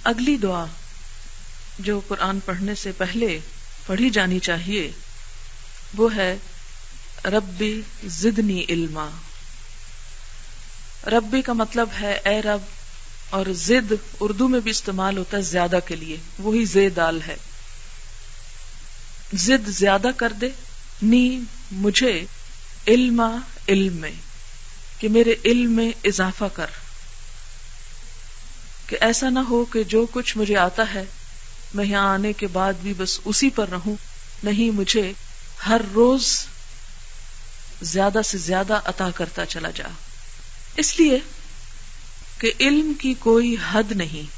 اگلی دعا جو قرآن پڑھنے سے پہلے پڑھی جانی چاہیے وہ ہے ربی زدنی علما. ربی کا مطلب ہے اے رب، اور زد اردو میں بھی استعمال ہوتا ہے زیادہ کے لیے، وہی زیدال ہے. زد زیادہ کر دے، نی مجھے، علما علم میں، کہ میرے علم میں اضافہ کر، کہ ایسا نہ ہو کہ جو کچھ مجھے آتا ہے میں یہاں آنے کے بعد بھی بس اسی پر رہوں. نہیں، مجھے ہر روز زیادہ سے زیادہ عطا کرتا چلا جا. اس لیے کہ علم کی کوئی حد نہیں،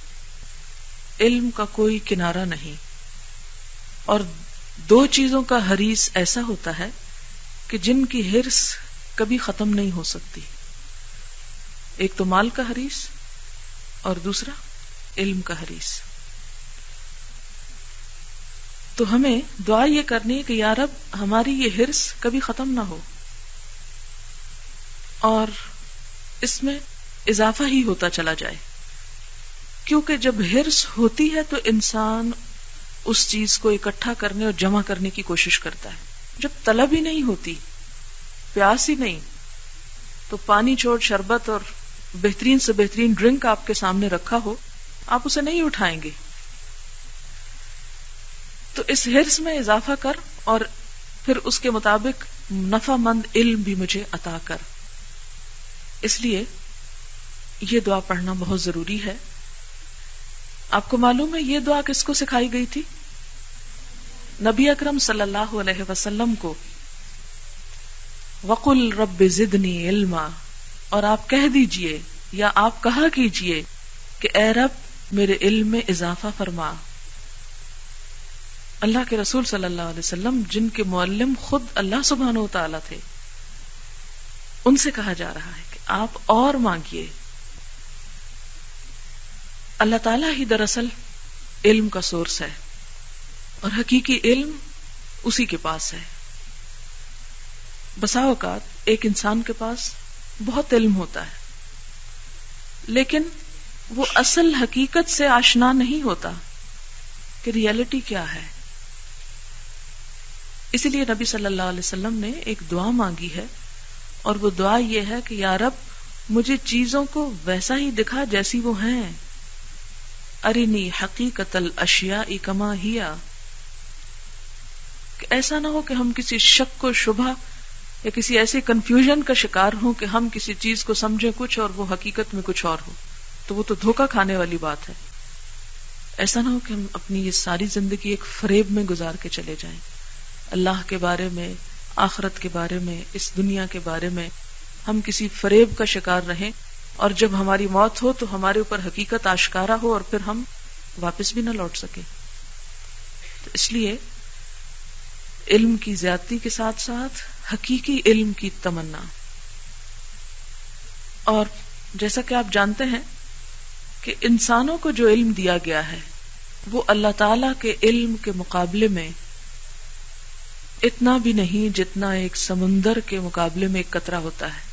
علم کا کوئی کنارہ نہیں. اور دو چیزوں کا حریص ایسا ہوتا ہے کہ جن کی حرص کبھی ختم نہیں ہو سکتی. ایک تو مال کا حریص اور دوسرا علم کا حریص. تو ہمیں دعا یہ کرنی ہے کہ یا رب ہماری یہ حرص کبھی ختم نہ ہو اور اس میں اضافہ ہی ہوتا چلا جائے. کیونکہ جب حرص ہوتی ہے تو انسان اس چیز کو اکٹھا کرنے اور جمع کرنے کی کوشش کرتا ہے. جب طلب ہی نہیں ہوتی، پیاس ہی نہیں، تو پانی چھوڑ شربت اور بہترین سے بہترین ڈرنک آپ کے سامنے رکھا ہو، آپ اسے نہیں اٹھائیں گے. تو اس حرص میں اضافہ کر اور پھر اس کے مطابق نفع مند علم بھی مجھے عطا کر. اس لیے یہ دعا پڑھنا بہت ضروری ہے. آپ کو معلوم ہے یہ دعا کس کو سکھائی گئی تھی؟ نبی اکرم صلی اللہ علیہ وسلم کو. وَقُلْ رَبِّ زِدْنِي عِلْمًا، اور آپ کہہ دیجئے یا آپ کہا کیجئے کہ اے رب میرے علم میں اضافہ فرما. اللہ کے رسول صلی اللہ علیہ وسلم جن کے معلم خود اللہ سبحانہ و تعالیٰ تھے، ان سے کہا جا رہا ہے کہ آپ اور مانگیے. اللہ تعالیٰ ہی دراصل علم کا سورس ہے اور حقیقی علم اسی کے پاس ہے. بسا اوقات ایک انسان کے پاس بہت علم ہوتا ہے لیکن وہ اصل حقیقت سے آشنا نہیں ہوتا کہ ریئلٹی کیا ہے. اسی لیے نبی صلی اللہ علیہ وسلم نے ایک دعا مانگی ہے اور وہ دعا یہ ہے کہ یا رب مجھے چیزوں کو ویسا ہی دکھا جیسی وہ ہیں. ارنی حقیقت الاشیاء کما ہیا، کہ ایسا نہ ہو کہ ہم کسی شک و شبہ یا کسی ایسے کنفیوژن کا شکار ہوں کہ ہم کسی چیز کو سمجھیں کچھ اور وہ حقیقت میں کچھ اور ہو، تو وہ تو دھوکہ کھانے والی بات ہے. ایسا نہ ہو کہ ہم اپنی یہ ساری زندگی ایک فریب میں گزار کے چلے جائیں. اللہ کے بارے میں، آخرت کے بارے میں، اس دنیا کے بارے میں ہم کسی فریب کا شکار رہیں اور جب ہماری موت ہو تو ہمارے اوپر حقیقت آشکارا ہو اور پھر ہم واپس بھی نہ لوٹ سکیں. تو اس لیے علم کی زیادتی کے ساتھ ساتھ حقیقی علم کی تمنا. اور جیسا کہ آپ جانتے ہیں کہ انسانوں کو جو علم دیا گیا ہے وہ اللہ تعالی کے علم کے مقابلے میں اتنا بھی نہیں جتنا ایک سمندر کے مقابلے میں ایک قطرہ ہوتا ہے.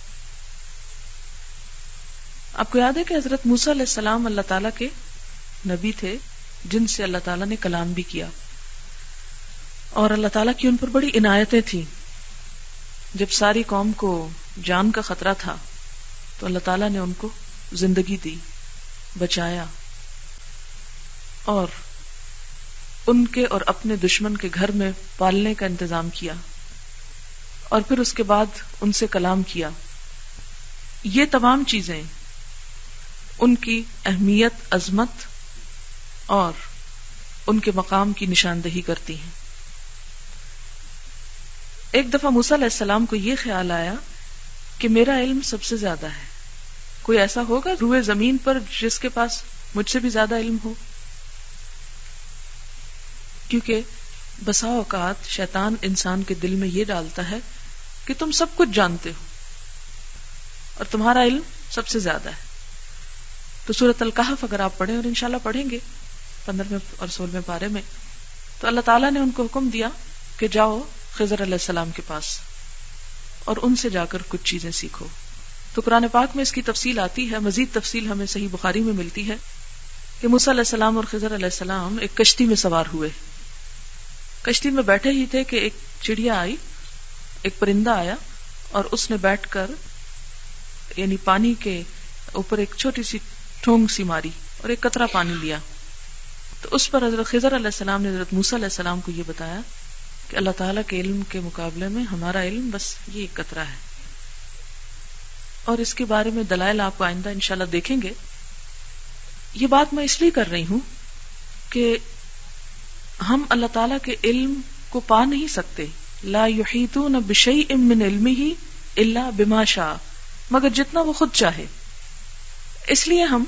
آپ کو یاد ہے کہ حضرت موسیٰ علیہ السلام اللہ تعالیٰ کے نبی تھے جن سے اللہ تعالیٰ نے کلام بھی کیا اور اللہ تعالیٰ کی ان پر بڑی عنایتیں تھیں. جب ساری قوم کو جان کا خطرہ تھا تو اللہ تعالیٰ نے ان کو زندگی دی، بچایا اور ان کے اور اپنے دشمن کے گھر میں پالنے کا انتظام کیا اور پھر اس کے بعد ان سے کلام کیا. یہ تمام چیزیں ان کی اہمیت، عظمت اور ان کے مقام کی نشاندہی کرتی ہیں. ایک دفعہ موسیٰ علیہ السلام کو یہ خیال آیا کہ میرا علم سب سے زیادہ ہے. کوئی ایسا ہوگا روئے زمین پر جس کے پاس مجھ سے بھی زیادہ علم ہو؟ کیونکہ بسا اوقات شیطان انسان کے دل میں یہ ڈالتا ہے کہ تم سب کچھ جانتے ہو اور تمہارا علم سب سے زیادہ ہے. تو سورۃ الکہف اگر آپ پڑھیں، اور انشاءاللہ پڑھیں گے 15 اور 16 پارے میں، تو اللہ تعالیٰ نے ان کو حکم دیا کہ جاؤ خضر علیہ السلام کے پاس اور ان سے جا کر کچھ چیزیں سیکھو. تو قرآن پاک میں اس کی تفصیل آتی ہے، مزید تفصیل ہمیں صحیح بخاری میں ملتی ہے کہ موسیٰ علیہ السلام اور خضر علیہ السلام ایک کشتی میں سوار ہوئے. کشتی میں بیٹھے ہی تھے کہ ایک چڑیا آئی، ایک پرندہ آیا اور اس نے بیٹھ کر یعنی پانی کے اوپر ایک چھوٹی سی ٹھونگ سی ماری اور ایک قطرہ پانی لیا. تو اس پر حضرت خضر علیہ السلام نے حضرت موسیٰ علیہ السلام کو یہ بتایا کہ اللہ تعالیٰ کے علم کے مقابلے میں ہمارا علم بس یہ ایک قطرہ ہے. اور اس کے بارے میں دلائل آپ کو آئندہ انشاءاللہ دیکھیں گے. یہ بات میں اس لیے کر رہی ہوں کہ ہم اللہ تعالیٰ کے علم کو پا نہیں سکتے. لا یحیطون بشیء من علمہ الا بما شاء، مگر جتنا وہ خود چاہے. اس لیے ہم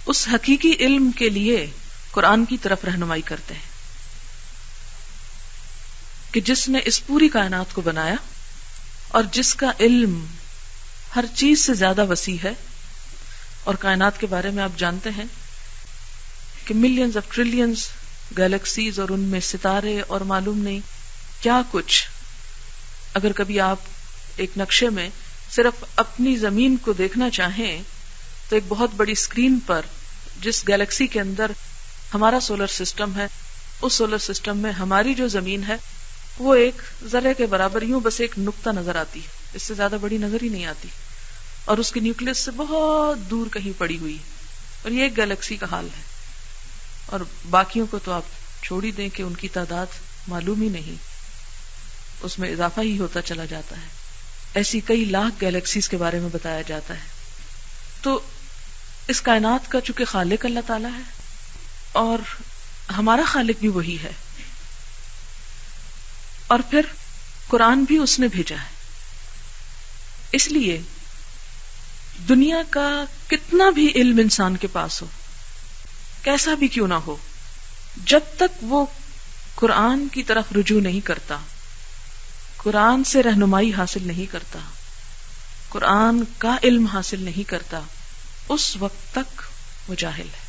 اس حقیقی علم کے لیے قرآن کی طرف رہنمائی کرتے ہیں کہ جس نے اس پوری کائنات کو بنایا اور جس کا علم ہر چیز سے زیادہ وسیع ہے. اور کائنات کے بارے میں آپ جانتے ہیں کہ ملینز آف ٹریلینز گیلیکسیز اور ان میں ستارے اور معلوم نہیں کیا کچھ. اگر کبھی آپ ایک نقشے میں صرف اپنی زمین کو دیکھنا چاہیں تو ایک بہت بڑی اسکرین پر جس گیلیکسی کے اندر ہمارا سولر سسٹم ہے، اس سولر سسٹم میں ہماری جو زمین ہے وہ ایک ذرے کے برابر یوں بس ایک نقطہ نظر آتی ہے، اس سے زیادہ بڑی نظر ہی نہیں آتی، اور اس کے نیوکلس سے بہت دور کہیں پڑی ہوئی. اور یہ ایک گیلیکسی کا حال ہے. اور باقیوں کو تو آپ چھوڑ ہی دیں کہ ان کی تعداد معلوم ہی نہیں، اس میں اضافہ ہی ہوتا چلا جاتا ہے. ایسی کئی لاکھ گیلیکسیز کے بارے میں بتایا جاتا ہے. تو اس کائنات کا چونکہ خالق اللہ تعالیٰ ہے اور ہمارا خالق بھی وہی ہے، اور پھر قرآن بھی اس نے بھیجا ہے. اس لیے دنیا کا کتنا بھی علم انسان کے پاس ہو، کیسا بھی کیوں نہ ہو، جب تک وہ قرآن کی طرف رجوع نہیں کرتا، قرآن سے رہنمائی حاصل نہیں کرتا، قرآن کا علم حاصل نہیں کرتا، اس وقت تک وہ جاہل ہے.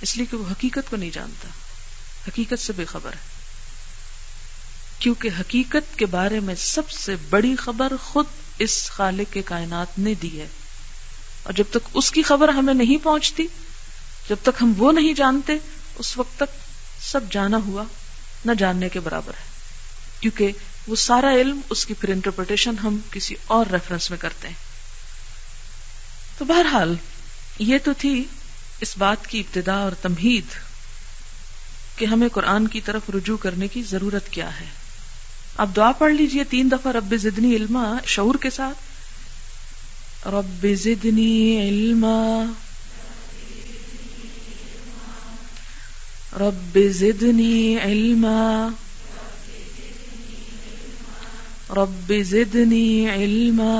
اس لیے کہ وہ حقیقت کو نہیں جانتا، حقیقت سے بے خبر ہے. کیونکہ حقیقت کے بارے میں سب سے بڑی خبر خود اس خالق کے کائنات نے دی ہے، اور جب تک اس کی خبر ہمیں نہیں پہنچتی، جب تک ہم وہ نہیں جانتے، اس وقت تک سب جانا ہوا نہ جاننے کے برابر ہے. کیونکہ وہ سارا علم، اس کی پھر انٹرپریٹیشن ہم کسی اور ریفرنس میں کرتے ہیں. تو بہرحال یہ تو تھی اس بات کی ابتدا اور تمہید کہ ہمیں قرآن کی طرف رجوع کرنے کی ضرورت کیا ہے. آپ دعا پڑھ لیجئے 3 دفعہ رب زدنی علما، شعور کے ساتھ. رب زدنی علما، رب زدنی علما، رب زدنی علما.